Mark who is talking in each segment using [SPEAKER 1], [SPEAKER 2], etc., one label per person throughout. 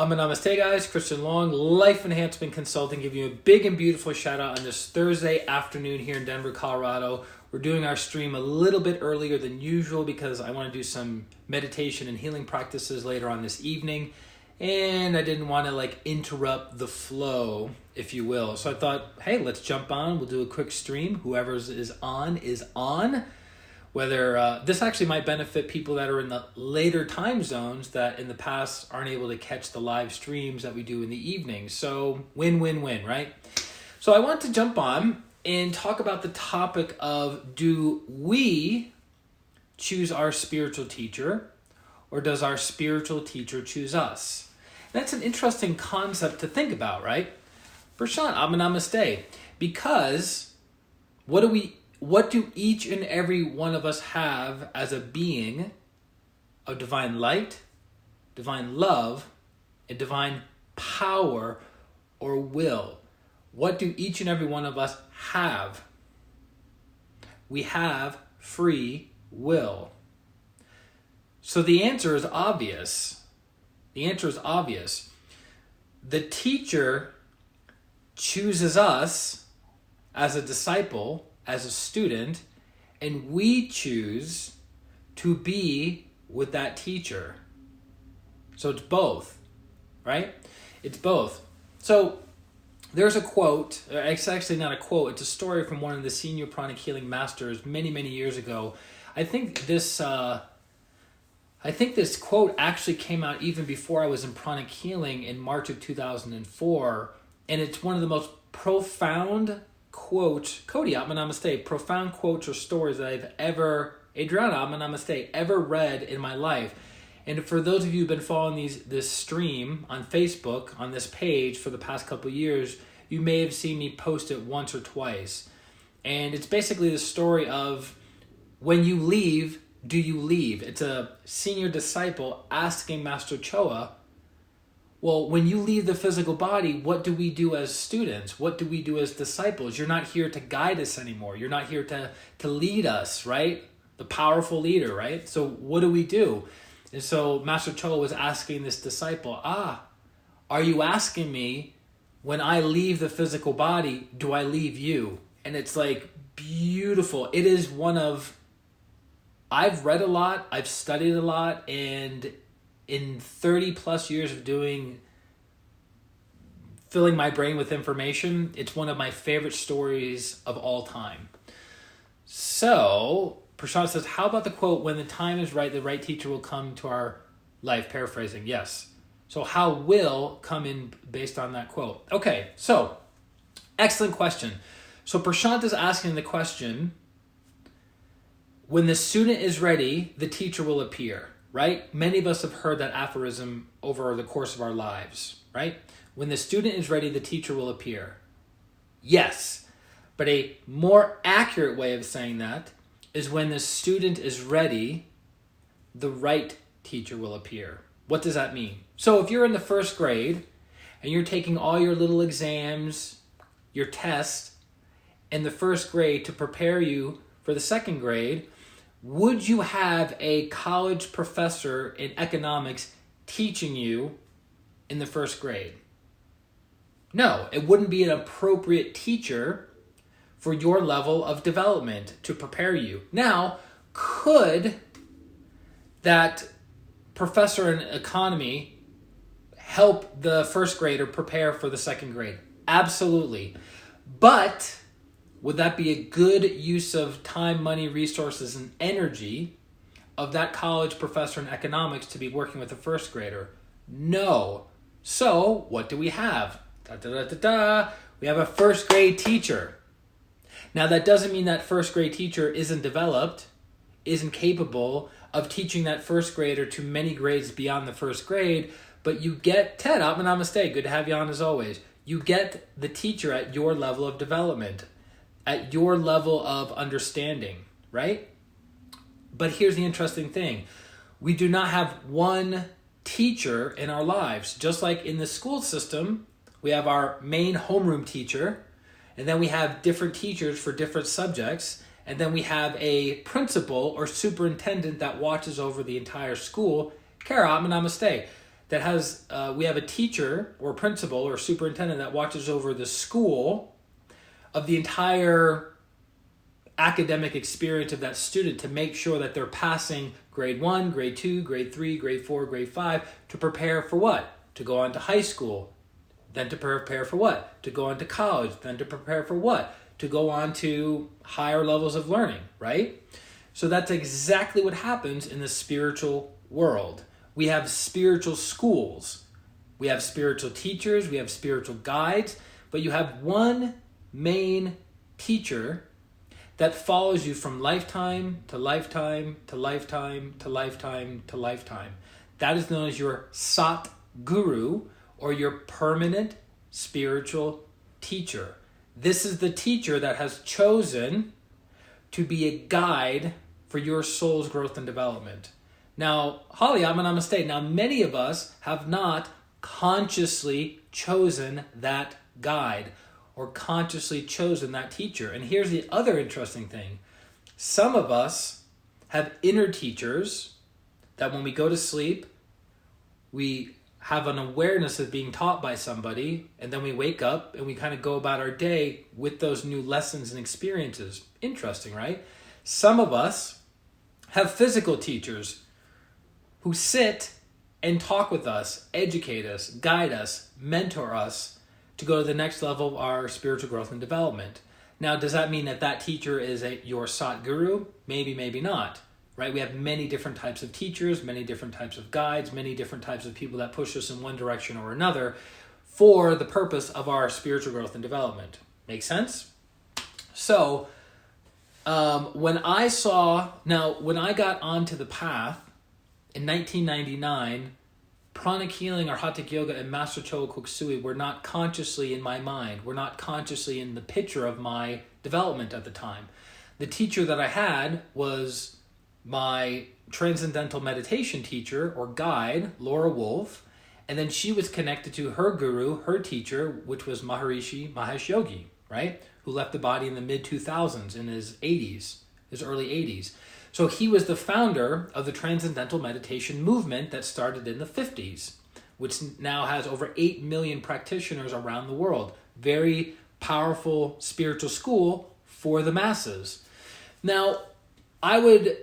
[SPEAKER 1] Namaste guys, ChristianRLong, Life Enhancement Consulting, giving you a big and beautiful shout out on this Thursday afternoon here in Denver, Colorado. We're doing our stream a little bit earlier than usual because I want to do some meditation and healing practices later on this evening. And I didn't want to interrupt the flow, if you will. So I thought, hey, let's jump on. We'll do a quick stream. Whoever's is on. Whether this actually might benefit people that are in the later time zones that in the past aren't able to catch the live streams that we do in the evening. So win-win-win, right? So I want to jump on and talk about the topic of, do we choose our spiritual teacher or does our spiritual teacher choose us? That's an interesting concept to think about, right? Prashant, Namaste. Because what do each and every one of us have as a being of divine light, divine love, and divine power or will? What do each and every one of us have? We have free will. So the answer is obvious. The teacher chooses us as a disciple, as a student, and we choose to be with that teacher. So it's both, right? It's both. So there's a quote, it's actually not a quote, it's a story from one of the senior pranic healing masters many, many years ago. I think this quote actually came out even before I was in pranic healing in March of 2004, and it's one of the most profound quotes, Cody, Namaste, profound quotes or stories that I've ever, Adriana, Namaste, ever read in my life. And for those of you who've been following this stream on Facebook, on this page for the past couple of years, you may have seen me post it once or twice. And it's basically the story of, when you leave, do you leave? It's a senior disciple asking Master Choa, well, when you leave the physical body, what do we do as students? What do we do as disciples? You're not here to guide us anymore. You're not here to lead us, right? The powerful leader, right? So what do we do? And so Master Choa was asking this disciple, are you asking me, when I leave the physical body, do I leave you? And it's beautiful. It is I've read a lot, I've studied a lot, and in 30 plus years of filling my brain with information, it's one of my favorite stories of all time. So Prashant says, how about the quote, when the time is right, the right teacher will come to our life? Paraphrasing, yes. So how will come in based on that quote? Okay, so excellent question. So Prashant is asking the question, when the student is ready, the teacher will appear, right? Many of us have heard that aphorism over the course of our lives, right? When the student is ready, the teacher will appear. Yes, but a more accurate way of saying that is, when the student is ready, the right teacher will appear. What does that mean? So if you're in the first grade and you're taking all your little exams, your tests in the first grade to prepare you for the second grade, would you have a college professor in economics teaching you in the first grade? No, it wouldn't be an appropriate teacher for your level of development to prepare you. Now, could that professor in economy help the first grader prepare for the second grade? Absolutely. But would that be a good use of time, money, resources, and energy of that college professor in economics to be working with a first grader? No. So what do we have? We have a first grade teacher. Now that doesn't mean that first grade teacher isn't developed, isn't capable of teaching that first grader to many grades beyond the first grade, but you get, Ted, Namaste, good to have you on as always. You get the teacher at your level of development, at your level of understanding, right? But here's the interesting thing. We do not have one teacher in our lives. Just like in the school system, we have our main homeroom teacher, and then we have different teachers for different subjects, and then we have a principal or superintendent that watches over the entire school. Kara, Namaste. that has, we have a teacher or principal or superintendent that watches over the school of the entire academic experience of that student to make sure that they're passing grade 1, grade 2, grade 3, grade 4, grade 5 to prepare for what? To go on to high school. Then to prepare for what? To go on to college. Then to prepare for what? To go on to higher levels of learning, right? So that's exactly what happens in the spiritual world. We have spiritual schools. We have spiritual teachers. We have spiritual guides. But you have one main teacher that follows you from lifetime to lifetime to lifetime to lifetime to lifetime. That is known as your Sat Guru, or your permanent spiritual teacher. This is the teacher that has chosen to be a guide for your soul's growth and development. Now, Holly, I'm a mistake. Now, many of us have not consciously chosen that guide or consciously chosen that teacher. And here's the other interesting thing. Some of us have inner teachers that when we go to sleep, we have an awareness of being taught by somebody, and then we wake up and we kind of go about our day with those new lessons and experiences. Interesting, right? Some of us have physical teachers who sit and talk with us, educate us, guide us, mentor us to go to the next level of our spiritual growth and development. Now, does that mean that that teacher is your Sat Guru? Maybe, maybe not. Right? We have many different types of teachers, many different types of guides, many different types of people that push us in one direction or another for the purpose of our spiritual growth and development. Make sense? So, when I got onto the path in 1999, pranic healing or Hatha Yoga and Master Choa Kok Sui were not consciously in my mind, were not consciously in the picture of my development at the time. The teacher that I had was my transcendental meditation teacher or guide, Laura Wolf, and then she was connected to her guru, her teacher, which was Maharishi Mahesh Yogi, right? Who left the body in the mid-2000s, in his early 80s. So he was the founder of the transcendental meditation movement that started in the 50s, which now has over 8 million practitioners around the world. Very powerful spiritual school for the masses. Now, I would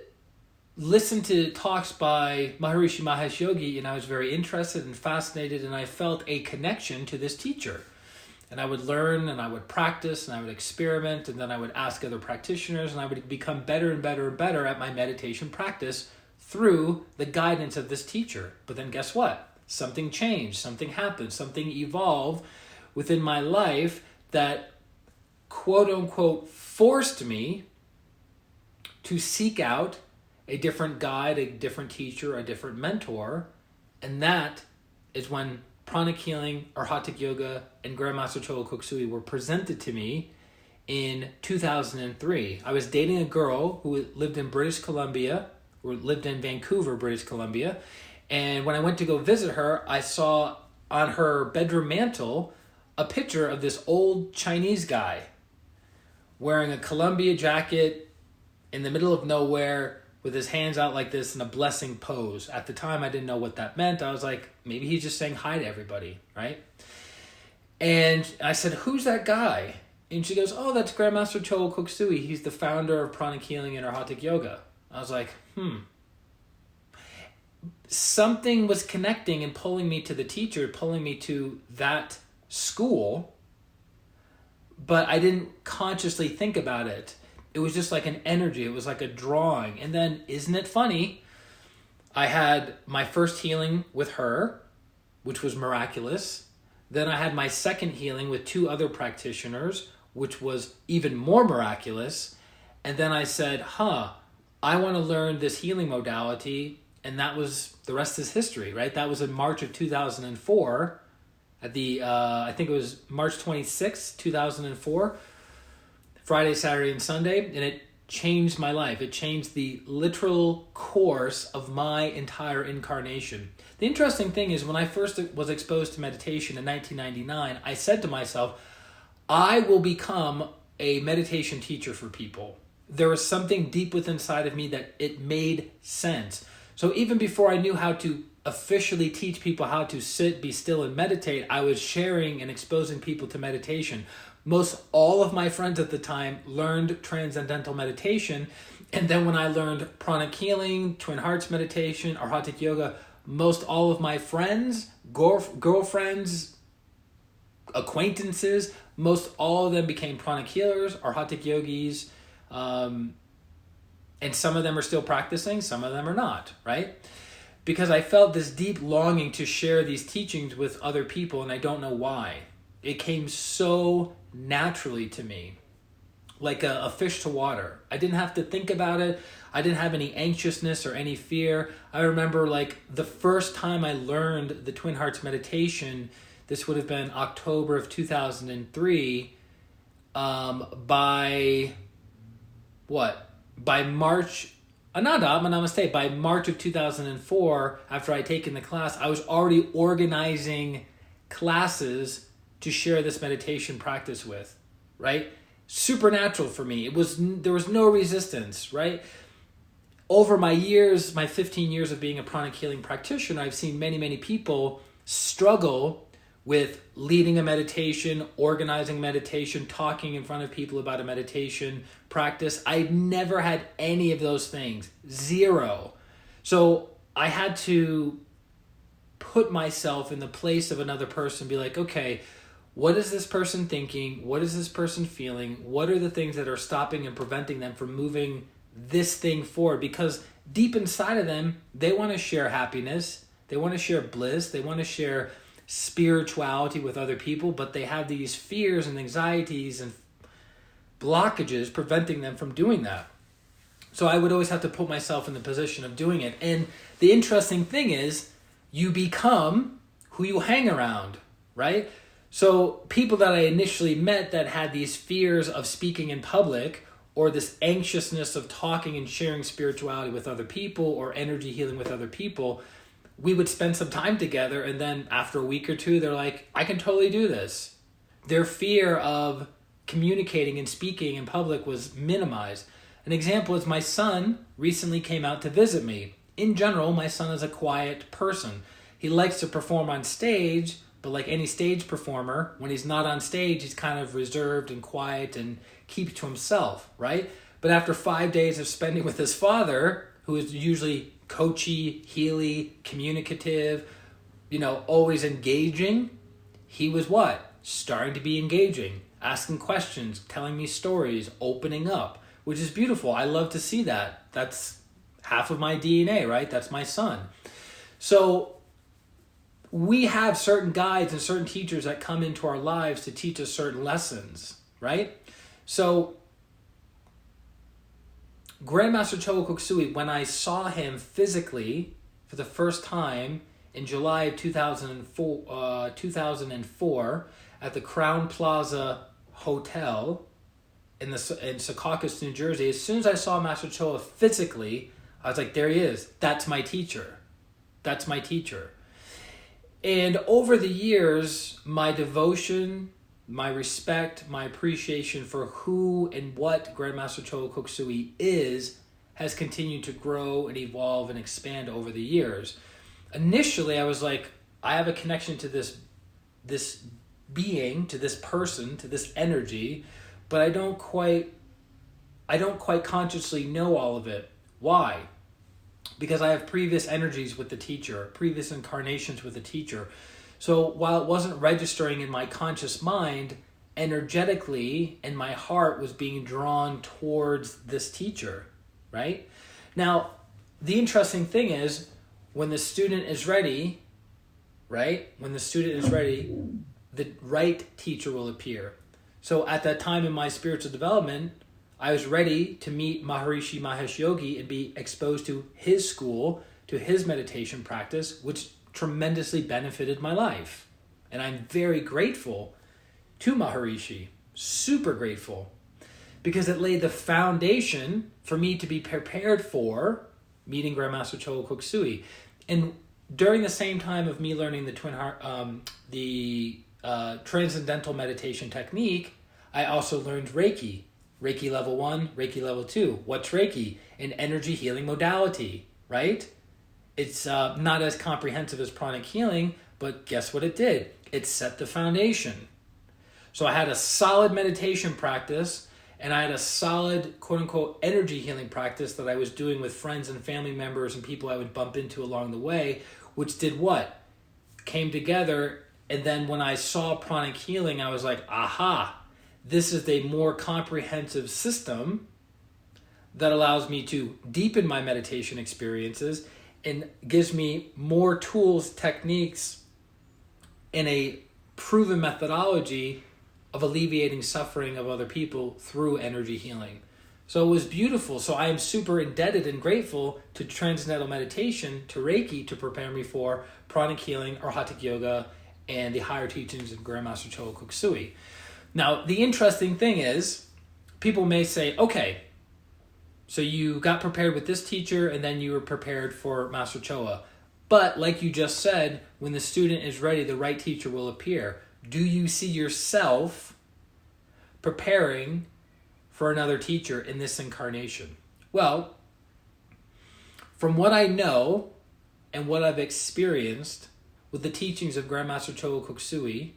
[SPEAKER 1] listen to talks by Maharishi Mahesh Yogi, and I was very interested and fascinated, and I felt a connection to this teacher. And I would learn, and I would practice, and I would experiment, and then I would ask other practitioners, and I would become better and better and better at my meditation practice through the guidance of this teacher. But then guess what? Something changed, something happened, something evolved within my life that quote-unquote forced me to seek out a different guide, a different teacher, a different mentor. And that is when pranic healing or Hatha Yoga and Grandmaster Choa Kok Sui were presented to me in 2003. I was dating a girl who lived in British Columbia, or lived in Vancouver, British Columbia. And when I went to go visit her, I saw on her bedroom mantle a picture of this old Chinese guy wearing a Columbia jacket in the middle of nowhere, with his hands out like this in a blessing pose. At the time, I didn't know what that meant. I was like, maybe he's just saying hi to everybody, right? And I said, who's that guy? And she goes, oh, that's Grandmaster Choa Kok Sui. He's the founder of pranic healing and Hatha Yoga. I was like, Something was connecting and pulling me to the teacher, pulling me to that school, but I didn't consciously think about it. It was just like an energy. It was like a drawing. And then, isn't it funny? I had my first healing with her, which was miraculous. Then I had my second healing with 2 other practitioners, which was even more miraculous. And then I said, I want to learn this healing modality. And that was, the rest is history, right? That was in March of 2004. At the, I think it was March 26th, 2004. Friday, Saturday, and Sunday, and it changed my life. It changed the literal course of my entire incarnation. The interesting thing is, when I first was exposed to meditation in 1999, I said to myself, I will become a meditation teacher for people. There was something deep within inside of me that it made sense. So even before I knew how to officially teach people how to sit, be still, and meditate, I was sharing and exposing people to meditation. Most all of my friends at the time learned transcendental meditation. And then when I learned pranic healing, twin hearts meditation, arhatic yoga, most all of my friends, girlfriends, acquaintances, most all of them became pranic healers, arhatic yogis, and some of them are still practicing, some of them are not, right? Because I felt this deep longing to share these teachings with other people, and I don't know why. It came so naturally to me, like a fish to water. I didn't have to think about it. I didn't have any anxiousness or any fear. I remember like the first time I learned the Twin Hearts meditation, this would have been October of 2003, by March, by March of 2004, after I'd taken the class, I was already organizing classes to share this meditation practice with, right? Supernatural for me. There was no resistance, right? Over my years, my 15 years of being a pranic healing practitioner, I've seen many, many people struggle with leading a meditation, organizing meditation, talking in front of people about a meditation practice. I never had any of those things. Zero. So I had to put myself in the place of another person, be like, okay, what is this person thinking? What is this person feeling? What are the things that are stopping and preventing them from moving this thing forward? Because deep inside of them, they want to share happiness. They want to share bliss. They want to share spirituality with other people, but they have these fears and anxieties and blockages preventing them from doing that. So I would always have to put myself in the position of doing it. And the interesting thing is, you become who you hang around, right? So people that I initially met that had these fears of speaking in public, or this anxiousness of talking and sharing spirituality with other people, or energy healing with other people, we would spend some time together, and then after a week or two, they're like, I can totally do this. Their fear of communicating and speaking in public was minimized. An example is my son recently came out to visit me. In general, my son is a quiet person. He likes to perform on stage, but like any stage performer, when he's not on stage, he's kind of reserved and quiet and keeps to himself, right? But after 5 days of spending with his father, who is usually coachy, healy, communicative, always engaging, he was what? Starting to be engaging, asking questions, telling me stories, opening up, which is beautiful. I love to see that. That's half of my DNA, right? That's my son. So we have certain guides and certain teachers that come into our lives to teach us certain lessons, right? So Grandmaster Choa Kok Sui, when I saw him physically for the first time in July of 2004 at the Crown Plaza Hotel in Secaucus, New Jersey, as soon as I saw Master Choa physically, I was like, there he is. That's my teacher. That's my teacher. And over the years, my devotion, my respect, my appreciation for who and what Grandmaster Choa Kok Sui is has continued to grow and evolve and expand over the years. Initially, I was like, I have a connection to this being, to this person, to this energy, but I don't quite consciously know all of it. Why? Because I have previous energies with the teacher, previous incarnations with the teacher. So while it wasn't registering in my conscious mind, energetically, and my heart was being drawn towards this teacher, right? Now, the interesting thing is, when the student is ready, right? When the student is ready, the right teacher will appear. So at that time in my spiritual development, I was ready to meet Maharishi Mahesh Yogi and be exposed to his school, to his meditation practice, which tremendously benefited my life. And I'm very grateful to Maharishi, super grateful, because it laid the foundation for me to be prepared for meeting Grandmaster Choa Kok Sui. And during the same time of me learning the transcendental meditation technique, I also learned Reiki. Reiki level 1, Reiki level 2. What's Reiki? An energy healing modality, right? It's not as comprehensive as pranic healing, but guess what it did? It set the foundation. So I had a solid meditation practice, and I had a solid, quote-unquote, energy healing practice that I was doing with friends and family members and people I would bump into along the way, which did what? Came together, and then when I saw pranic healing, I was like, aha, this is a more comprehensive system that allows me to deepen my meditation experiences and gives me more tools, techniques, and a proven methodology of alleviating suffering of other people through energy healing. So it was beautiful. So I am super indebted and grateful to Transcendental Meditation, to Reiki, to prepare me for pranic healing or Hatha Yoga and the higher teachings of Grandmaster Choa Kok Sui. Now, the interesting thing is, people may say, okay, so you got prepared with this teacher and then you were prepared for Master Choa. But like you just said, when the student is ready, the right teacher will appear. Do you see yourself preparing for another teacher in this incarnation? Well, from what I know and what I've experienced with the teachings of Grandmaster Choa Kok Sui,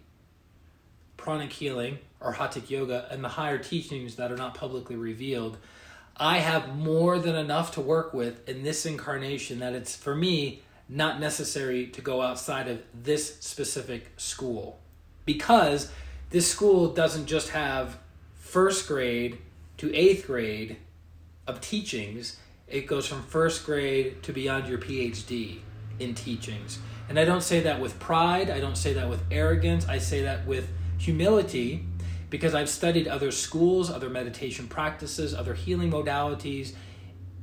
[SPEAKER 1] pranic healing or Hatha Yoga, and the higher teachings that are not publicly revealed, I have more than enough to work with in this incarnation that it's, for me, not necessary to go outside of this specific school. Because this school doesn't just have first grade to 8th grade of teachings. It goes from first grade to beyond your PhD in teachings. And I don't say that with pride. I don't say that with arrogance. I say that with humility, because I've studied other schools, other meditation practices, other healing modalities,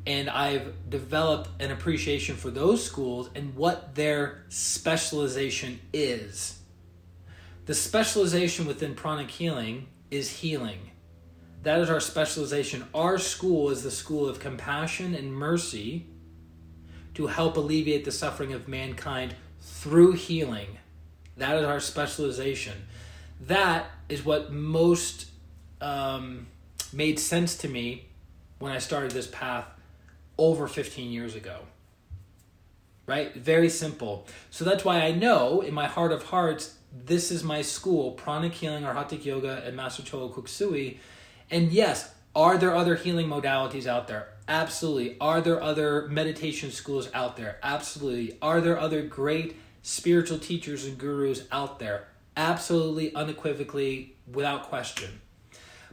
[SPEAKER 1] and I've developed an appreciation for those schools and what their specialization is. The specialization within pranic healing is healing. That is our specialization. Our school is the school of compassion and mercy to help alleviate the suffering of mankind through healing. That is our specialization. That is what most made sense to me when I started this path over 15 years ago. Right? Very simple. So that's why I know in my heart of hearts, this is my school, pranic healing or Hatha Yoga and Master Choa Kok Sui. And yes, are there other healing modalities out there? Absolutely. Are there other meditation schools out there? Absolutely. Are there other great spiritual teachers and gurus out there? Absolutely, unequivocally, without question.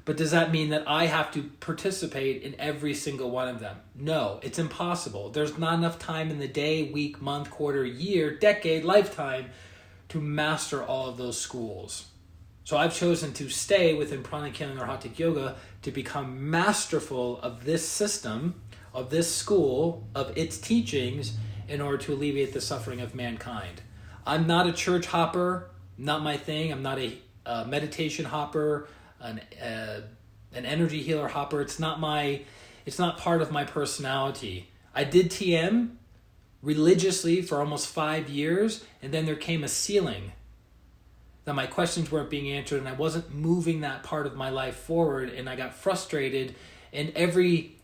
[SPEAKER 1] But does that mean that I have to participate in every single one of them? No, it's impossible. There's not enough time in the day, week, month, quarter, year, decade, lifetime to master all of those schools. So I've chosen to stay within pranic healing or Hatha Yoga to become masterful of this system, of this school, of its teachings, in order to alleviate the suffering of mankind. I'm not a church hopper, not my thing. I'm not a meditation hopper, an energy healer hopper. It's not part of my personality. I did TM religiously for almost 5 years, and then there came a ceiling that my questions weren't being answered, and I wasn't moving that part of my life forward, and I got frustrated, and every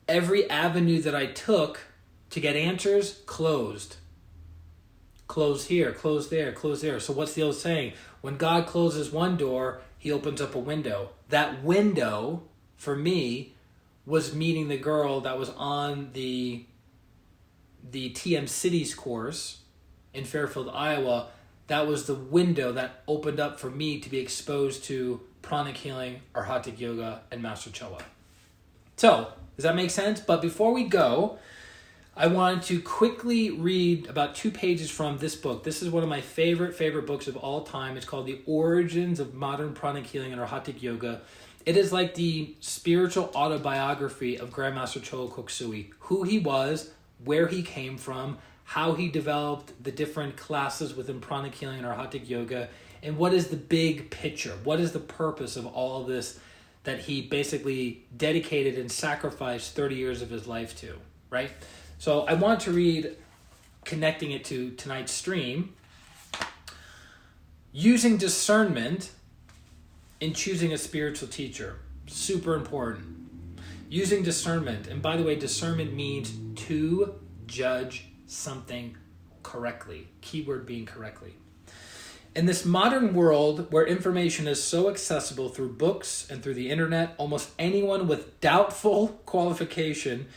[SPEAKER 1] avenue that I took to get answers closed. Close here, close there, close there. So what's the old saying? When God closes one door, he opens up a window. That window, for me, was meeting the girl that was on the TM Cities course in Fairfield, Iowa. That was the window that opened up for me to be exposed to pranic healing or Hatha Yoga and Master Choa. So, does that make sense? But before we go, I wanted to quickly read about 2 pages from this book. This is one of my favorite books of all time. It's called The Origins of Modern Pranic Healing and Hatha Yoga. It is like the spiritual autobiography of Grandmaster Choa Kok Sui, who he was, where he came from, how he developed the different classes within pranic healing or Hatha Yoga, and what is the big picture? What is the purpose of all of this that he basically dedicated and sacrificed 30 years of his life to, right? So I want to read, connecting it to tonight's stream, using discernment in choosing a spiritual teacher. Super important. Using discernment. And by the way, discernment means to judge something correctly. Keyword being correctly. In this modern world where information is so accessible through books and through the internet, almost anyone with doubtful qualification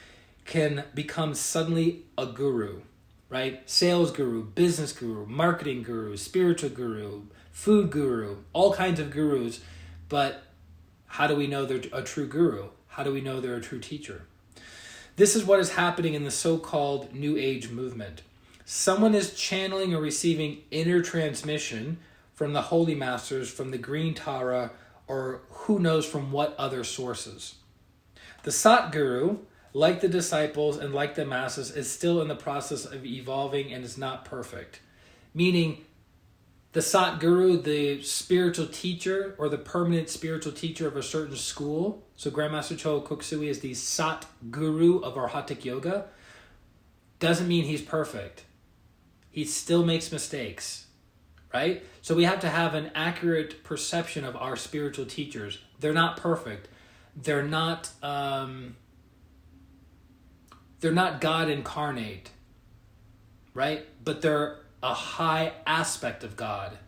[SPEAKER 1] can become suddenly a guru, right? Sales guru, business guru, marketing guru, spiritual guru, food guru, all kinds of gurus. But how do we know they're a true guru? How do we know they're a true teacher? This is what is happening in the so-called New Age movement. Someone is channeling or receiving inner transmission from the Holy Masters, from the Green Tara, or who knows from what other sources. The Sat Guru, like the disciples and like the masses, is still in the process of evolving and is not perfect. Meaning, the Sat Guru, the spiritual teacher or the permanent spiritual teacher of a certain school. So Grandmaster Choa Kok Sui is the Sat Guru of Arhatic Yoga. Doesn't mean he's perfect. He still makes mistakes, right? So we have to have an accurate perception of our spiritual teachers. They're not perfect. They're not God incarnate, right? But they're a high aspect of God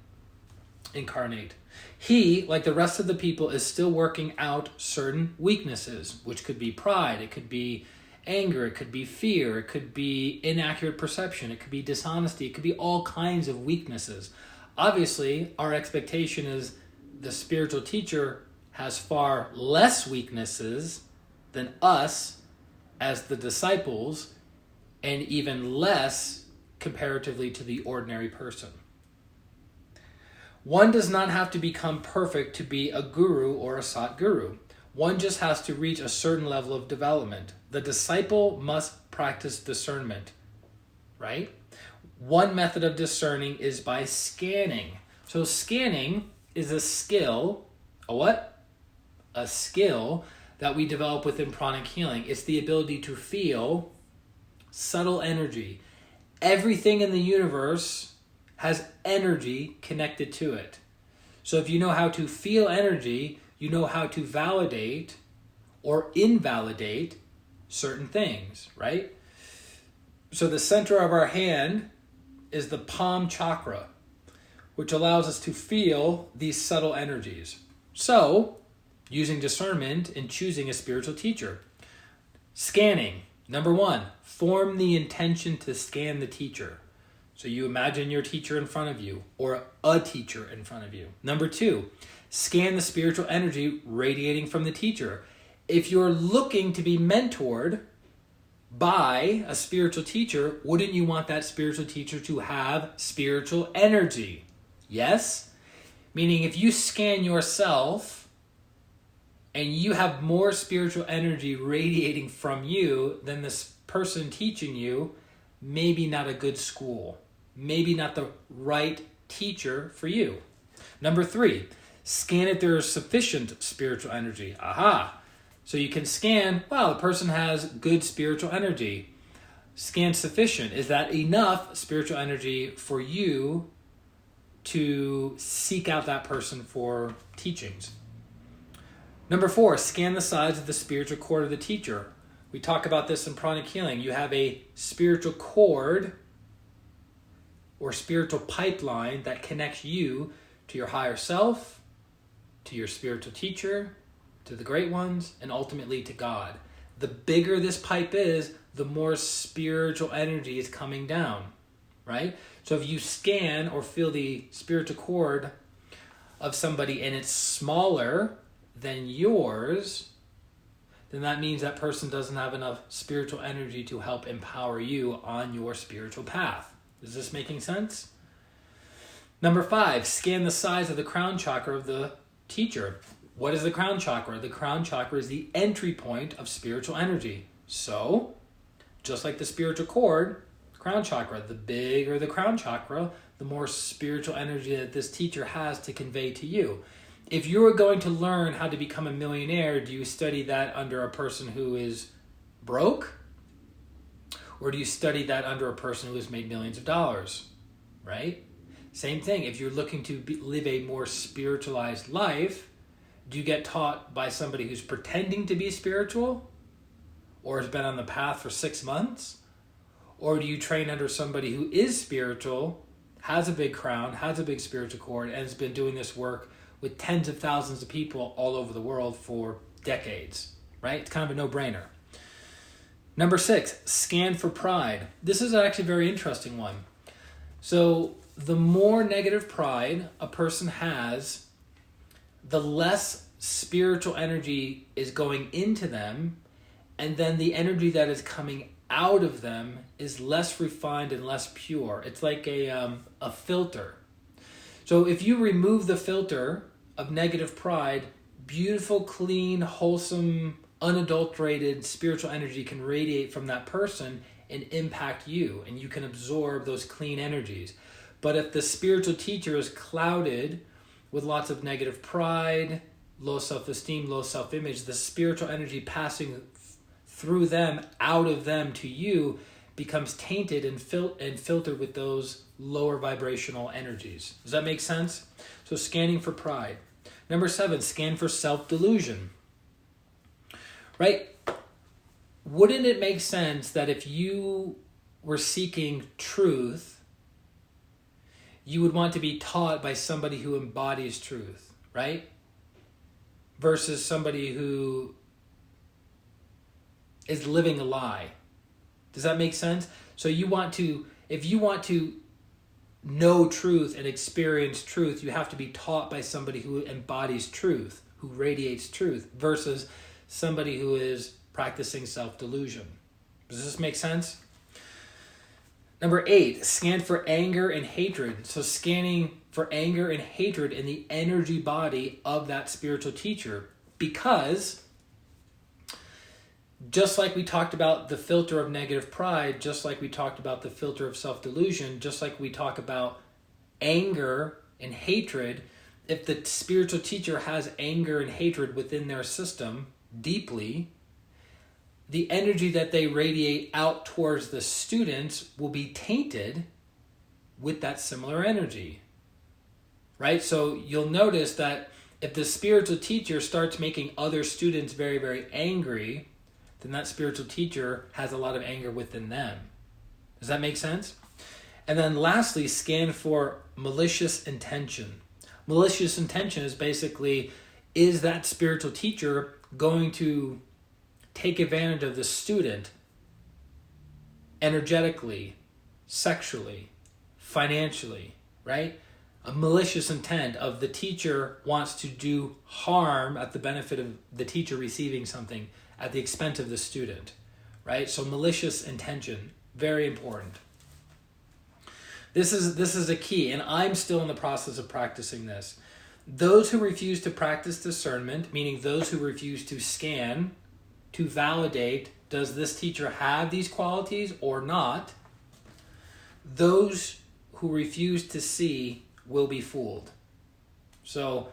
[SPEAKER 1] incarnate. He, like the rest of the people, is still working out certain weaknesses, which could be pride, it could be anger, it could be fear, it could be inaccurate perception, it could be dishonesty, it could be all kinds of weaknesses. Obviously, our expectation is the spiritual teacher has far less weaknesses than us as the disciples, and even less comparatively to the ordinary person. One does not have to become perfect to be a guru or a Sat Guru. One just has to reach a certain level of development. The disciple must practice discernment, right? One method of discerning is by scanning. So scanning is a skill, a what? A skill that we develop within pranic healing. It's the ability to feel subtle energy. Everything in the universe has energy connected to it. So if you know how to feel energy, you know how to validate or invalidate certain things, right? So the center of our hand is the palm chakra, which allows us to feel these subtle energies. So, using discernment and choosing a spiritual teacher. Scanning. Number 1, form the intention to scan the teacher. So you imagine your teacher in front of you or a teacher in front of you. Number 2, scan the spiritual energy radiating from the teacher. If you're looking to be mentored by a spiritual teacher, wouldn't you want that spiritual teacher to have spiritual energy? Yes? Meaning if you scan yourself and you have more spiritual energy radiating from you than this person teaching you, maybe not a good school. Maybe not the right teacher for you. Number 3, scan if there is sufficient spiritual energy. Aha! So you can scan, wow, the person has good spiritual energy. Scan sufficient. Is that enough spiritual energy for you to seek out that person for teachings? Number 4, scan the size of the spiritual cord of the teacher. We talk about this in pranic healing. You have a spiritual cord or spiritual pipeline that connects you to your higher self, to your spiritual teacher, to the great ones, and ultimately to God. The bigger this pipe is, the more spiritual energy is coming down, right? So if you scan or feel the spiritual cord of somebody and it's smaller than yours, then that means that person doesn't have enough spiritual energy to help empower you on your spiritual path. Is this making sense? Number 5, scan the size of the crown chakra of the teacher. What is the crown chakra? The crown chakra is the entry point of spiritual energy. So, just like the spiritual cord, crown chakra, the bigger the crown chakra, the more spiritual energy that this teacher has to convey to you. If you are going to learn how to become a millionaire, do you study that under a person who is broke? Or do you study that under a person who has made millions of dollars? Right? Same thing. If you're looking to live a more spiritualized life, do you get taught by somebody who's pretending to be spiritual? Or has been on the path for 6 months? Or do you train under somebody who is spiritual, has a big crown, has a big spiritual cord, and has been doing this work with tens of thousands of people all over the world for decades, right? It's kind of a no-brainer. Number 6, scan for pride. This is actually a very interesting one. So the more negative pride a person has, the less spiritual energy is going into them, and then the energy that is coming out of them is less refined and less pure. It's like a filter. So if you remove the filter of negative pride, beautiful, clean, wholesome, unadulterated spiritual energy can radiate from that person and impact you, and you can absorb those clean energies. But if the spiritual teacher is clouded with lots of negative pride, low self-esteem, low self-image, the spiritual energy passing through them, out of them to you, becomes tainted and filtered with those lower vibrational energies. Does that make sense? So scanning for pride. Number 7, scan for self-delusion. Right? Wouldn't it make sense that if you were seeking truth, you would want to be taught by somebody who embodies truth, right? Versus somebody who is living a lie. Does that make sense? So if you want to know truth and experience truth, you have to be taught by somebody who embodies truth, who radiates truth, versus somebody who is practicing self-delusion. Does this make sense? Number 8, scan for anger and hatred. So scanning for anger and hatred in the energy body of that spiritual teacher, because just like we talked about the filter of negative pride, just like we talked about the filter of self-delusion, just like we talk about anger and hatred, if the spiritual teacher has anger and hatred within their system deeply, the energy that they radiate out towards the students will be tainted with that similar energy, right? So you'll notice that if the spiritual teacher starts making other students very, very angry, then that spiritual teacher has a lot of anger within them. Does that make sense? And then lastly, scan for malicious intention. Malicious intention is basically, is that spiritual teacher going to take advantage of the student energetically, sexually, financially, right? A malicious intent of the teacher wants to do harm at the benefit of the teacher receiving something at the expense of the student, right? So malicious intention, very important. This is a key, and I'm still in the process of practicing this. Those who refuse to practice discernment, meaning those who refuse to scan, to validate, does this teacher have these qualities or not? Those who refuse to see will be fooled. So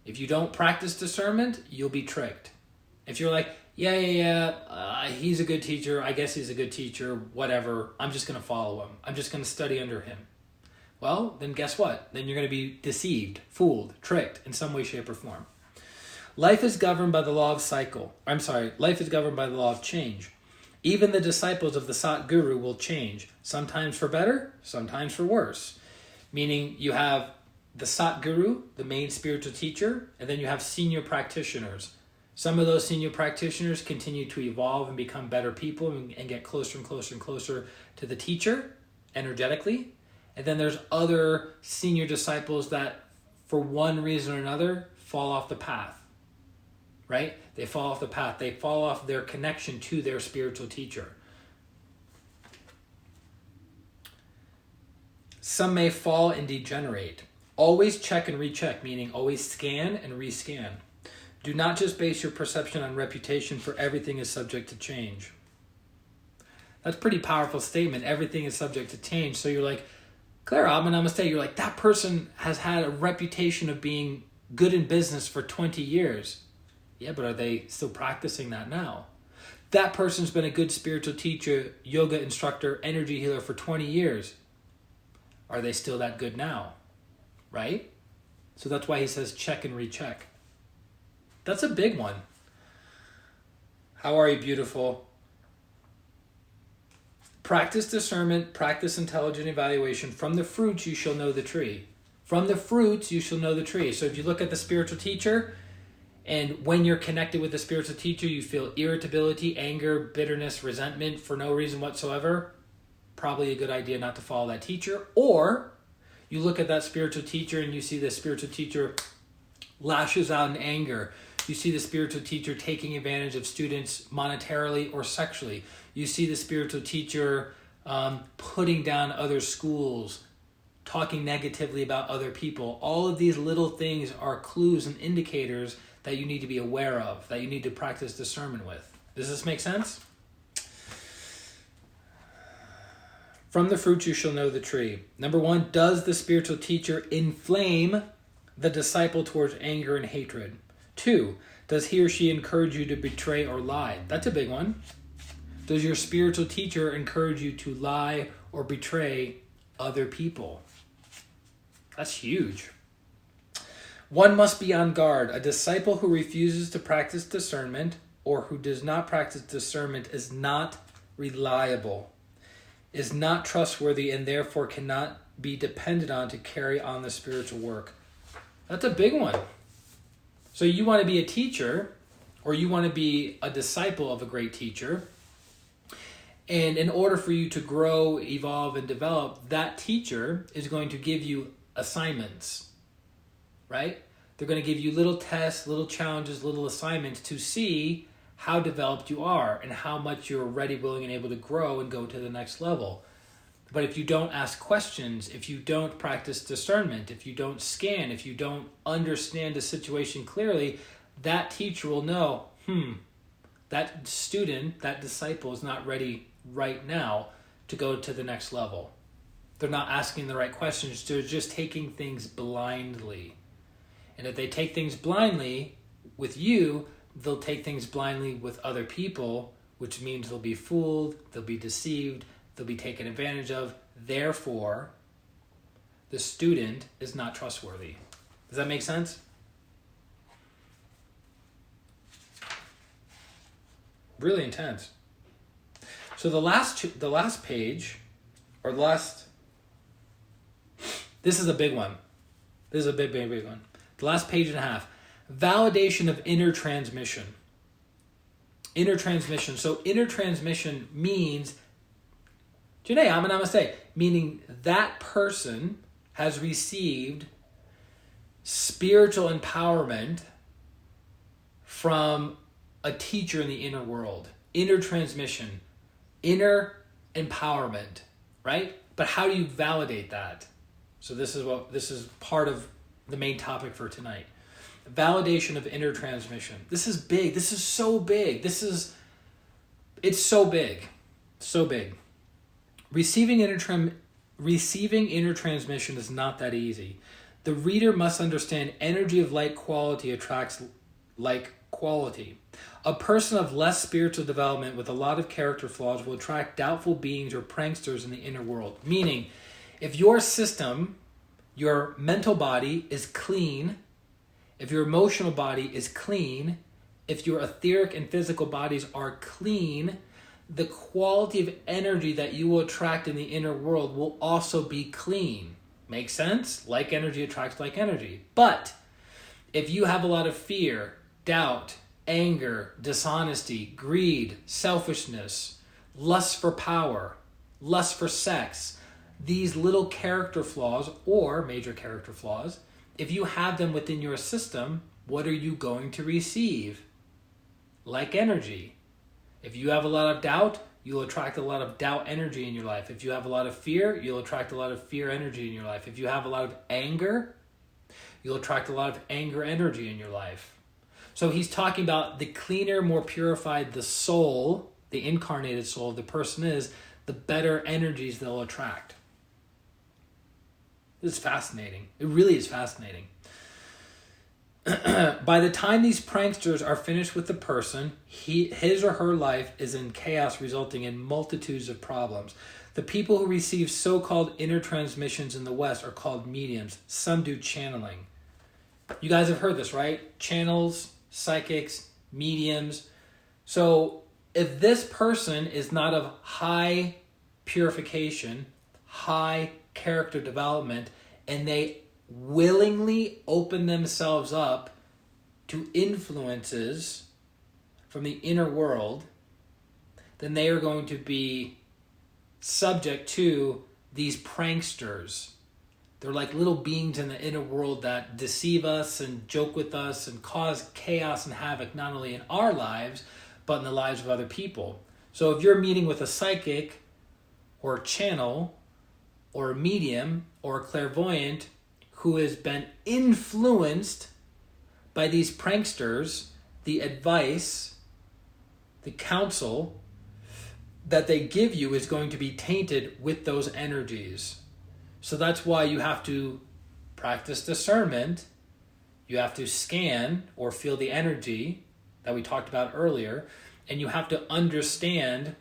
[SPEAKER 1] if you don't practice discernment, you'll be tricked. If you're like, he's a good teacher, I guess he's a good teacher, whatever, I'm just going to follow him. I'm just going to study under him. Well, then guess what? Then you're going to be deceived, fooled, tricked in some way, shape, or form. Life is governed by the law of life is governed by the law of change. Even the disciples of the Sat Guru will change, sometimes for better, sometimes for worse. Meaning you have the Sat Guru, the main spiritual teacher, and then you have senior practitioners. Some of those senior practitioners continue to evolve and become better people and get closer and closer and closer to the teacher energetically. And then there's other senior disciples that, for one reason or another, fall off the path, right? They fall off the path. They fall off their connection to their spiritual teacher. Some may fall and degenerate. Always check and recheck, meaning always scan and rescan. Do not just base your perception on reputation, for everything is subject to change. That's a pretty powerful statement. Everything is subject to change. So you're like, Clara, I'm a mistake. You're like, that person has had a reputation of being good in business for 20 years. Yeah, but are they still practicing that now? That person's been a good spiritual teacher, yoga instructor, energy healer for 20 years. Are they still that good now? Right? So that's why he says check and recheck. That's a big one. How are you, beautiful? Practice discernment, practice intelligent evaluation. From the fruits you shall know the tree. From the fruits you shall know the tree. So if you look at the spiritual teacher, and when you're connected with the spiritual teacher, you feel irritability, anger, bitterness, resentment for no reason whatsoever, probably a good idea not to follow that teacher. Or you look at that spiritual teacher and you see the spiritual teacher lashes out in anger. You see the spiritual teacher taking advantage of students monetarily or sexually. You see the spiritual teacher putting down other schools, talking negatively about other people. All of these little things are clues and indicators that you need to be aware of, that you need to practice discernment with. Does this make sense? From the fruit you shall know the tree. Number 1, does the spiritual teacher inflame the disciple towards anger and hatred? 2, does he or she encourage you to betray or lie? That's a big one. Does your spiritual teacher encourage you to lie or betray other people? That's huge. 1 must be on guard. A disciple who refuses to practice discernment or who does not practice discernment is not reliable, is not trustworthy, and therefore cannot be depended on to carry on the spiritual work. That's a big one. So you want to be a teacher, or you want to be a disciple of a great teacher. And in order for you to grow, evolve, and develop, that teacher is going to give you assignments, right? They're going to give you little tests, little challenges, little assignments to see how developed you are and how much you're ready, willing, and able to grow and go to the next level. But if you don't ask questions, if you don't practice discernment, if you don't scan, if you don't understand the situation clearly, that teacher will know, that student, that disciple is not ready right now to go to the next level. They're not asking the right questions. They're just taking things blindly. And if they take things blindly with you, they'll take things blindly with other people, which means they'll be fooled, they'll be deceived, they'll be taken advantage of. Therefore, the student is not trustworthy. Does that make sense? Really intense. So the last page, or the last, this is a big one. This is a big one. The last page and a half. Validation of inner transmission. Inner transmission. So inner transmission means, Janae, namaste, meaning that person has received spiritual empowerment from a teacher in the inner world. Inner transmission. Inner empowerment, right? But how do you validate that? So this is part of the main topic for tonight. Validation of inner transmission. This is big. This is so big. It's so big. So big. Receiving inner transmission is not that easy. The reader must understand energy of like quality attracts like quality. A person of less spiritual development with a lot of character flaws will attract doubtful beings or pranksters in the inner world. Meaning, if your system, your mental body is clean, if your emotional body is clean, if your etheric and physical bodies are clean, the quality of energy that you will attract in the inner world will also be clean. Make sense? Like energy attracts like energy. But if you have a lot of fear, doubt, anger, dishonesty, greed, selfishness, lust for power, lust for sex, these little character flaws or major character flaws, if you have them within your system, what are you going to receive? Like energy. If you have a lot of doubt, you'll attract a lot of doubt energy in your life. If you have a lot of fear, you'll attract a lot of fear energy in your life. If you have a lot of anger, you'll attract a lot of anger energy in your life. So he's talking about the cleaner, more purified the soul, the incarnated soul of the person is, the better energies they'll attract. This is fascinating. It really is fascinating. By the time these pranksters are finished with the person, his or her life is in chaos, resulting in multitudes of problems. The people who receive so-called inner transmissions in the West are called mediums. Some do channeling. You guys have heard this, right? Channels, psychics, mediums. So if this person is not of high purification, high character development, and they willingly open themselves up to influences from the inner world, then they are going to be subject to these pranksters. They're like little beings in the inner world that deceive us and joke with us and cause chaos and havoc, not only in our lives, but in the lives of other people. So if you're meeting with a psychic or a channel or a medium or a clairvoyant who has been influenced by these pranksters, the advice, the counsel that they give you is going to be tainted with those energies. So that's why you have to practice discernment. You have to scan or feel the energy that we talked about earlier, and you have to understand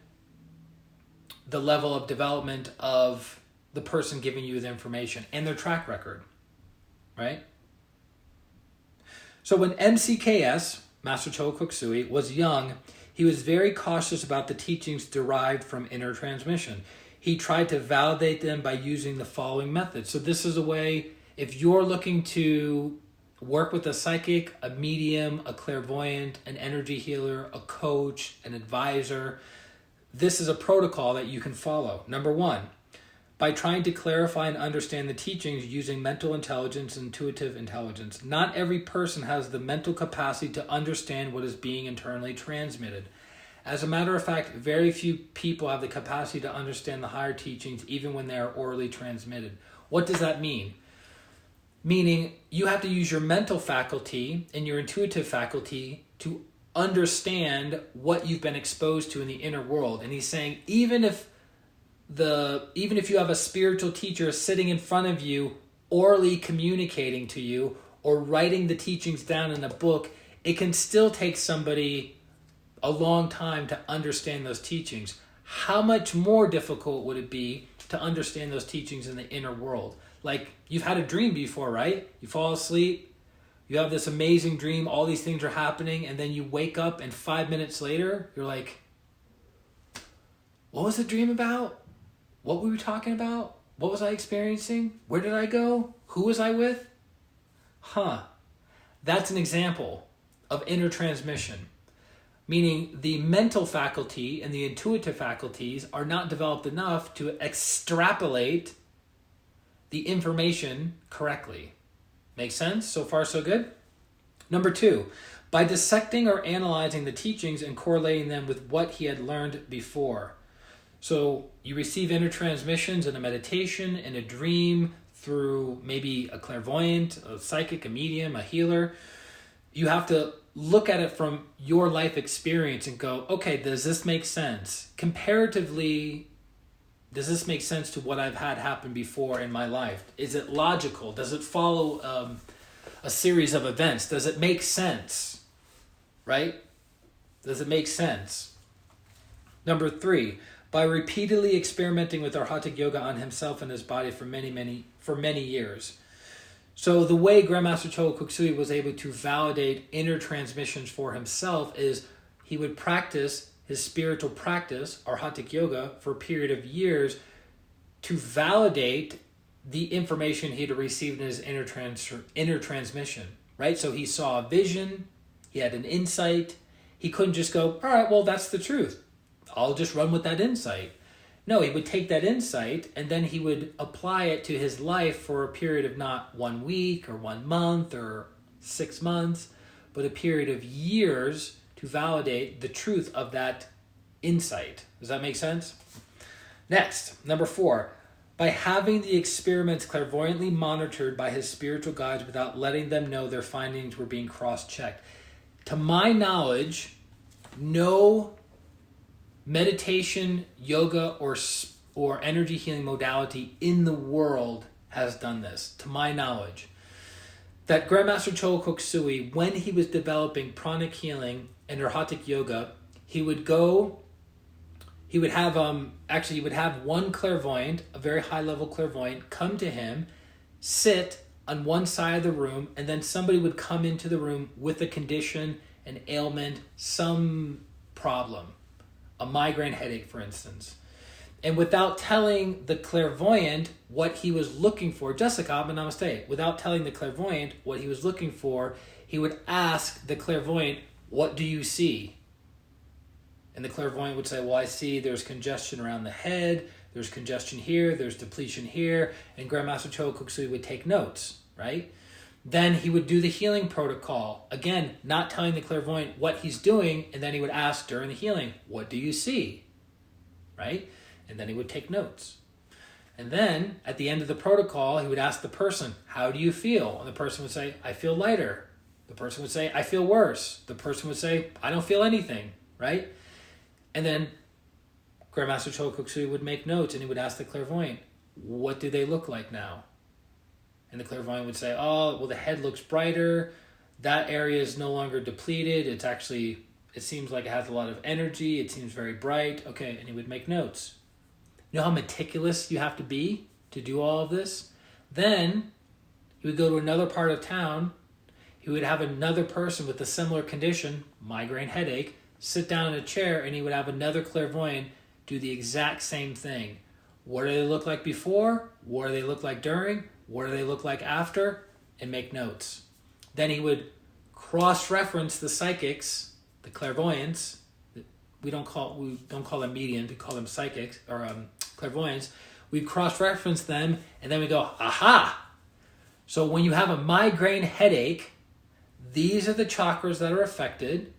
[SPEAKER 1] the level of development of the person giving you the information and their track record, right? So when MCKS, Master Choa Kok Sui, was young, he was very cautious about the teachings derived from inner transmission. He tried to validate them by using the following methods. So this is a way, if you're looking to work with a psychic, a medium, a clairvoyant, an energy healer, a coach, an advisor, this is a protocol that you can follow. Number one, by trying to clarify and understand the teachings using mental intelligence and intuitive intelligence. Not every person has the mental capacity to understand what is being internally transmitted. As a matter of fact, very few people have the capacity to understand the higher teachings even when they are orally transmitted. What does that mean? Meaning you have to use your mental faculty and your intuitive faculty to understand what you've been exposed to in the inner world. And he's saying even if you have a spiritual teacher sitting in front of you orally communicating to you or writing the teachings down in a book, it can still take somebody a long time to understand those teachings. How much more difficult would it be to understand those teachings in the inner world? Like, you've had a dream before, right? You fall asleep, you have this amazing dream, all these things are happening, and then you wake up and 5 minutes later, you're like, what was the dream about? What were we talking about? What was I experiencing? Where did I go? Who was I with? That's an example of inner transmission. Meaning the mental faculty and the intuitive faculties are not developed enough to extrapolate the information correctly. Make sense? So far, so good? Number two, by dissecting or analyzing the teachings and correlating them with what he had learned before. So you receive inner transmissions in a meditation, in a dream, through maybe a clairvoyant, a psychic, a medium, a healer. You have to look at it from your life experience and go, okay, does this make sense? Comparatively, does this make sense to what I've had happen before in my life? Is it logical? Does it follow a series of events? Does it make sense? Right? Does it make sense? Number three, by repeatedly experimenting with Arhatic Yoga on himself and his body for many years. So the way Grandmaster Choa Kok Sui was able to validate inner transmissions for himself is he would practice his spiritual practice, Arhatic Yoga, for a period of years to validate the information he had received in his inner transmission, right? So he saw a vision, he had an insight. He couldn't just go, all right, well, that's the truth. I'll just run with that insight. No, he would take that insight and then he would apply it to his life for a period of not 1 week or 1 month or 6 months, but a period of years to validate the truth of that insight. Does that make sense? Next, number 4, by having the experiments clairvoyantly monitored by his spiritual guides without letting them know their findings were being cross-checked. To my knowledge, no meditation, yoga, or energy healing modality in the world has done this, to my knowledge. That Grandmaster Choa Kok Sui, when he was developing pranic healing and Arhatic Yoga, he would have one clairvoyant, a very high-level clairvoyant, come to him, sit on one side of the room, and then somebody would come into the room with a condition, an ailment, some problem. A migraine headache, for instance. And without telling the clairvoyant what he was looking for, Jessica, namaste, without telling the clairvoyant what he was looking for, he would ask the clairvoyant, what do you see? And the clairvoyant would say, well, I see there's congestion around the head, there's congestion here, there's depletion here, and Grandmaster Choa Kok Sui would take notes, right? Then he would do the healing protocol. Again, not telling the clairvoyant what he's doing, and then he would ask during the healing, what do you see? Right? And then he would take notes. And then, at the end of the protocol, he would ask the person, how do you feel? And the person would say, I feel lighter. The person would say, I feel worse. The person would say, I don't feel anything, right? And then Grandmaster Choa Kok Sui would make notes, and he would ask the clairvoyant, what do they look like now? And the clairvoyant would say, oh, well, the head looks brighter. That area is no longer depleted. It seems like it has a lot of energy. It seems very bright. Okay, and he would make notes. You know how meticulous you have to be to do all of this? Then he would go to another part of town. He would have another person with a similar condition, migraine headache, sit down in a chair, and he would have another clairvoyant do the exact same thing. What do they look like before? What do they look like during? What do they look like after? And make notes. Then he would cross-reference the psychics, the clairvoyants. We don't call them mediums, we call them psychics or clairvoyants. We cross-reference them, and then we go, aha! So when you have a migraine headache, these are the chakras that are affected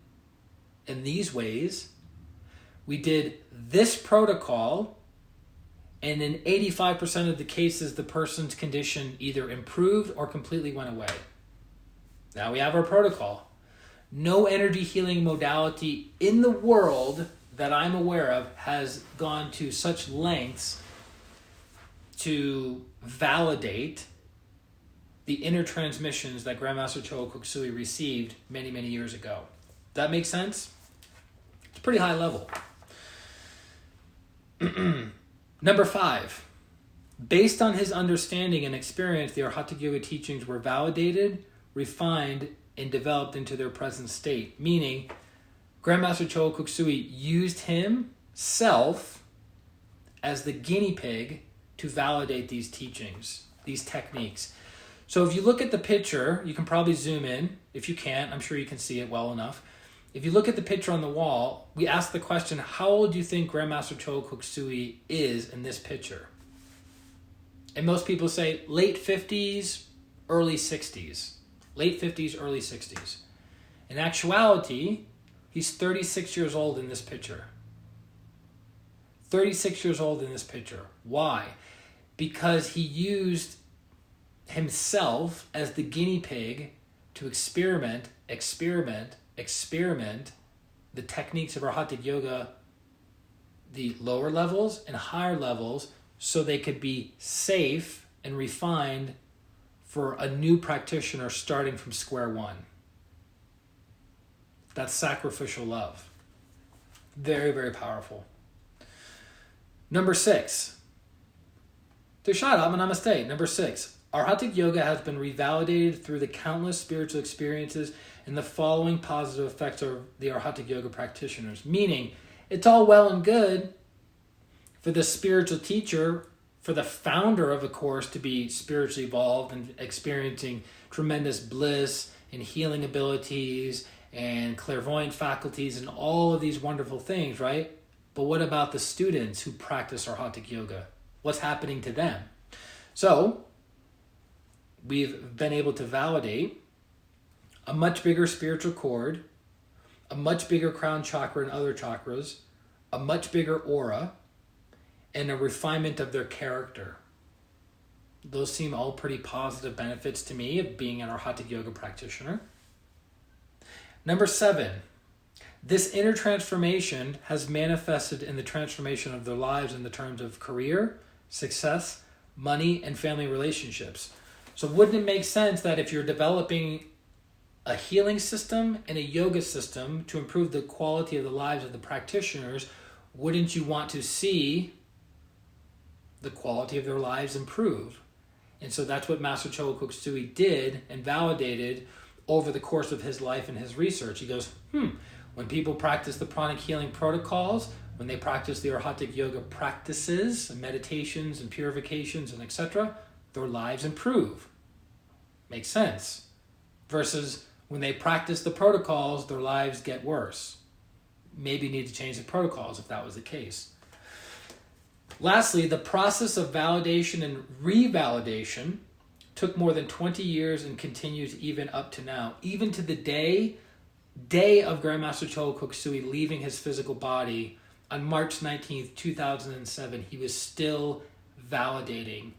[SPEAKER 1] in these ways. We did this protocol, and in 85% of the cases, the person's condition either improved or completely went away. Now we have our protocol. No energy healing modality in the world that I'm aware of has gone to such lengths to validate the inner transmissions that Grandmaster Choa Kok Sui received many, many years ago. Does that make sense? It's pretty high level. Number 5. Based on his understanding and experience, the Arhatic Yoga teachings were validated, refined, and developed into their present state. Meaning, Grandmaster Choa Kok Sui used himself as the guinea pig to validate these teachings, these techniques. So if you look at the picture, you can probably zoom in. If you can't, I'm sure you can see it well enough. If you look at the picture on the wall, we ask the question, how old do you think Grandmaster Choa Kok Sui is in this picture? And most people say late 50s, early 60s. Late 50s, early 60s. In actuality, he's 36 years old in this picture. 36 years old in this picture. Why? Because he used himself as the guinea pig to experiment the techniques of Arhatic Yoga, the lower levels and higher levels, so they could be safe and refined for a new practitioner starting from square one. That's sacrificial love. Very, very powerful. Number 6. Teshada Namaste. Number 6. Arhatic Yoga has been revalidated through the countless spiritual experiences and the following positive effects of the Arhatic Yoga practitioners. Meaning, it's all well and good for the spiritual teacher, for the founder of a course to be spiritually evolved and experiencing tremendous bliss and healing abilities and clairvoyant faculties and all of these wonderful things, right? But what about the students who practice Arhatic Yoga? What's happening to them? So, we've been able to validate a much bigger spiritual cord, a much bigger crown chakra and other chakras, a much bigger aura, and a refinement of their character. Those seem all pretty positive benefits to me of being an Arhatic Yoga practitioner. Number 7, this inner transformation has manifested in the transformation of their lives in the terms of career, success, money, and family relationships. So wouldn't it make sense that if you're developing a healing system and a yoga system to improve the quality of the lives of the practitioners, wouldn't you want to see the quality of their lives improve? And so that's what Master Choa Kok Sui did and validated over the course of his life and his research. He goes, when people practice the pranic healing protocols, when they practice the Arhatic yoga practices and meditations and purifications and etc., their lives improve. Makes sense. Versus when they practice the protocols, their lives get worse. Maybe need to change the protocols if that was the case. Lastly, the process of validation and revalidation took more than 20 years and continues even up to now. Even to the day of Grandmaster Choa Kok Sui leaving his physical body on March 19th, 2007, he was still validating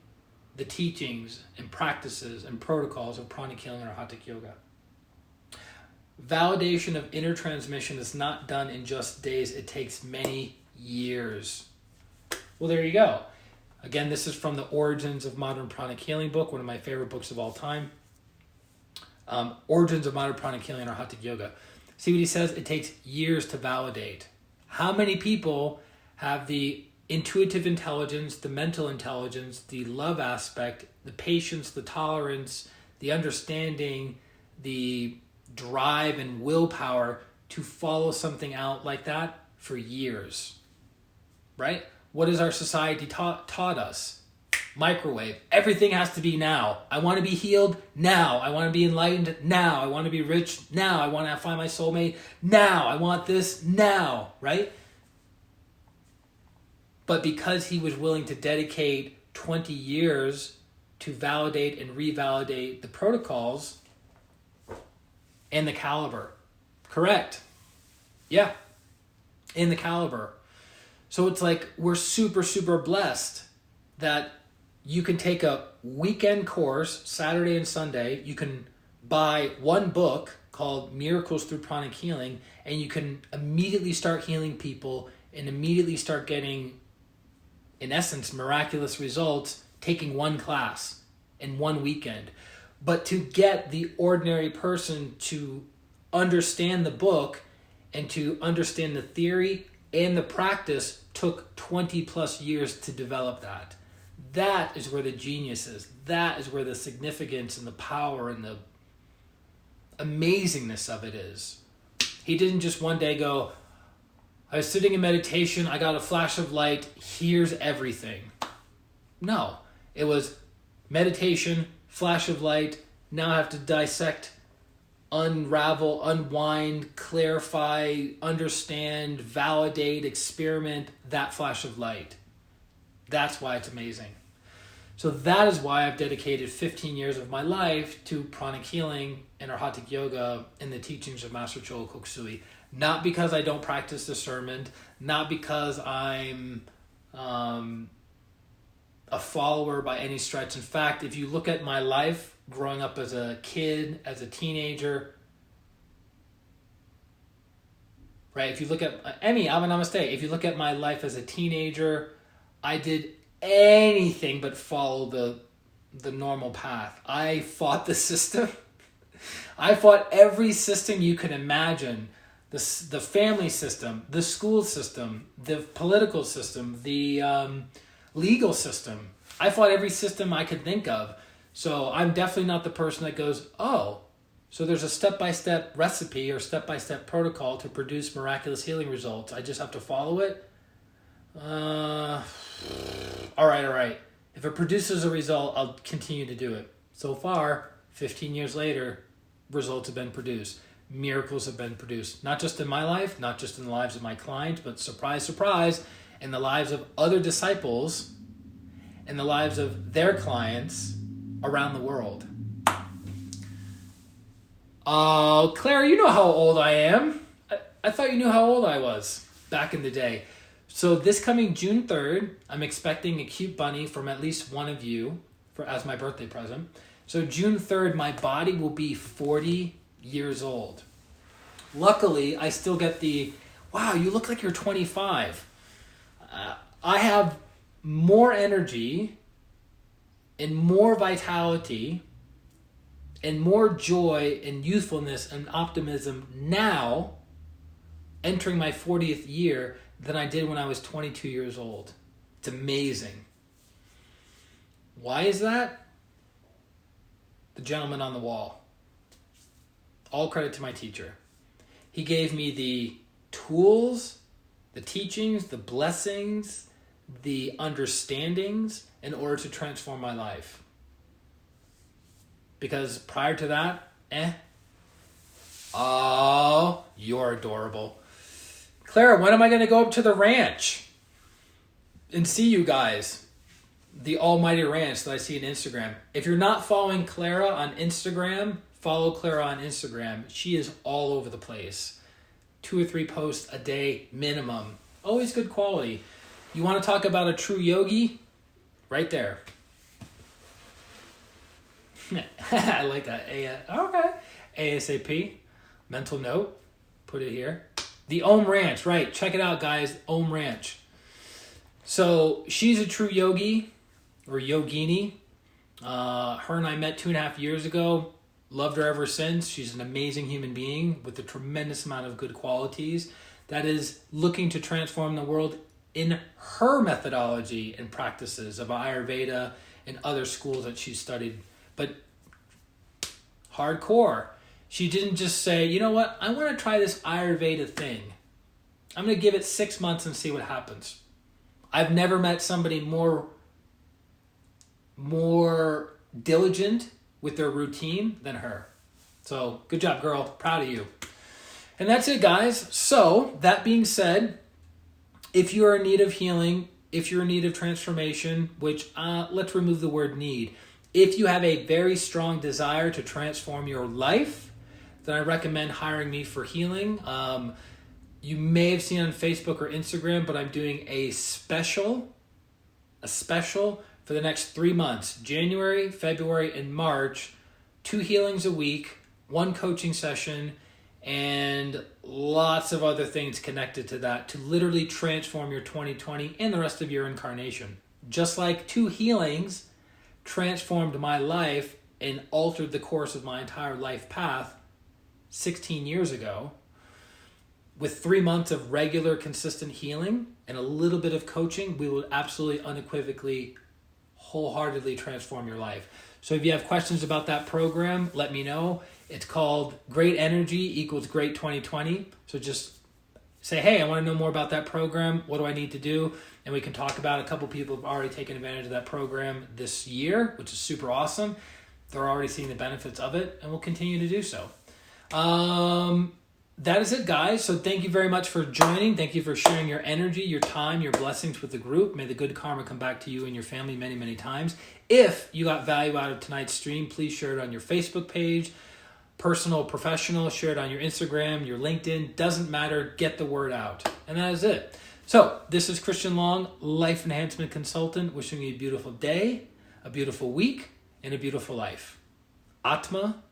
[SPEAKER 1] the teachings and practices and protocols of pranic healing and Arhatic yoga. Validation of inner transmission is not done in just days. It takes many years. Well, there you go. Again, this is from the Origins of Modern Pranic Healing book, one of my favorite books of all time. Origins of Modern Pranic Healing and Arhatic yoga. See what he says? It takes years to validate. How many people have the intuitive intelligence, the mental intelligence, the love aspect, the patience, the tolerance, the understanding, the drive and willpower to follow something out like that for years? Right? What has our society taught us? Microwave. Everything has to be now. I want to be healed now. I want to be enlightened now. I want to be rich now. I want to find my soulmate now. I want this now, right? But because he was willing to dedicate 20 years to validate and revalidate the protocols and the caliber. Correct. Yeah. In the caliber. So it's like we're super, super blessed that you can take a weekend course, Saturday and Sunday. You can buy one book called Miracles Through Pranic Healing, and you can immediately start healing people and immediately start getting, in essence, miraculous results taking one class in one weekend. But to get the ordinary person to understand the book and to understand the theory and the practice took 20 plus years to develop that. That is where the genius is. That is where the significance and the power and the amazingness of it is. He didn't just one day go, I was sitting in meditation, I got a flash of light, here's everything. No, it was meditation, flash of light, now I have to dissect, unravel, unwind, clarify, understand, validate, experiment that flash of light. That's why it's amazing. So that is why I've dedicated 15 years of my life to pranic healing and Arhatic yoga and the teachings of Master Choa Kok Sui. Not because I don't practice discernment, not because I'm a follower by any stretch. In fact, if you look at my life growing up as a kid, as a teenager, right? If you look at namaste. If you look at my life as a teenager, I did anything but follow the normal path. I fought the system. I fought every system you could imagine. The family system, the school system, the political system, the legal system. I fought every system I could think of. So I'm definitely not the person that goes, oh, so there's a step-by-step recipe or step-by-step protocol to produce miraculous healing results. I just have to follow it? All right. If it produces a result, I'll continue to do it. So far, 15 years later, results have been produced. Miracles have been produced. Not just in my life, not just in the lives of my clients, but surprise, surprise, in the lives of other disciples, in the lives of their clients around the world. Oh, Claire, you know how old I am. I thought you knew how old I was back in the day. So this coming June 3rd, I'm expecting a cute bunny from at least one of you as my birthday present. So June 3rd, my body will be 40 years old. Luckily, I still get the, wow, you look like you're 25. I have more energy and more vitality and more joy and youthfulness and optimism now, entering my 40th year, than I did when I was 22 years old. It's amazing. Why is that? The gentleman on the wall. All credit to my teacher. He gave me the tools the teachings, the blessings, the understandings in order to transform my life. Because prior to that, oh, you're adorable. Clara, when am I going to go up to the ranch and see you guys? The almighty ranch that I see on Instagram. If you're not following Clara on Instagram, follow Clara on Instagram. She is all over the place. 2 or 3 posts a day minimum. Always good quality. You want to talk about a true yogi? Right there. I like that. Okay. ASAP. Mental note. Put it here. The Om Ranch. Right. Check it out, guys. Om Ranch. So she's a true yogi or yogini. Her and I met 2.5 years ago. Loved her ever since. She's an amazing human being with a tremendous amount of good qualities that is looking to transform the world in her methodology and practices of Ayurveda and other schools that she studied. But hardcore. She didn't just say, you know what, I want to try this Ayurveda thing. I'm going to give it 6 months and see what happens. I've never met somebody more diligent with their routine than her. So good job, girl. Proud of you. And that's it, guys. So that being said, if you're in need of healing, if you're in need of transformation, which let's remove the word need. If you have a very strong desire to transform your life, then I recommend hiring me for healing. You may have seen on Facebook or Instagram, but I'm doing a special for the next 3 months, January, February, and March, 2 healings a week, 1 coaching session, and lots of other things connected to that to literally transform your 2020 and the rest of your incarnation. Just like 2 healings transformed my life and altered the course of my entire life path 16 years ago, with 3 months of regular consistent healing and a little bit of coaching, we will absolutely unequivocally wholeheartedly transform your life. So if you have questions about that program, let me know. It's called Great Energy equals Great 2020. So just say, hey, I want to know more about that program. What do I need to do? And we can talk about it. A couple people have already taken advantage of that program this year, which is super awesome. They're already seeing the benefits of it, and we'll continue to do so. That is it, guys. So thank you very much for joining. Thank you for sharing your energy, your time, your blessings with the group. May the good karma come back to you and your family many, many times. If you got value out of tonight's stream, please share it on your Facebook page, personal, professional, share it on your Instagram, your LinkedIn. Doesn't matter. Get the word out. And that is it. So this is Christian Long, Life Enhancement Consultant, wishing you a beautiful day, a beautiful week, and a beautiful life. Atma,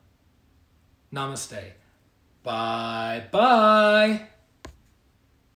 [SPEAKER 1] namaste. Bye-bye.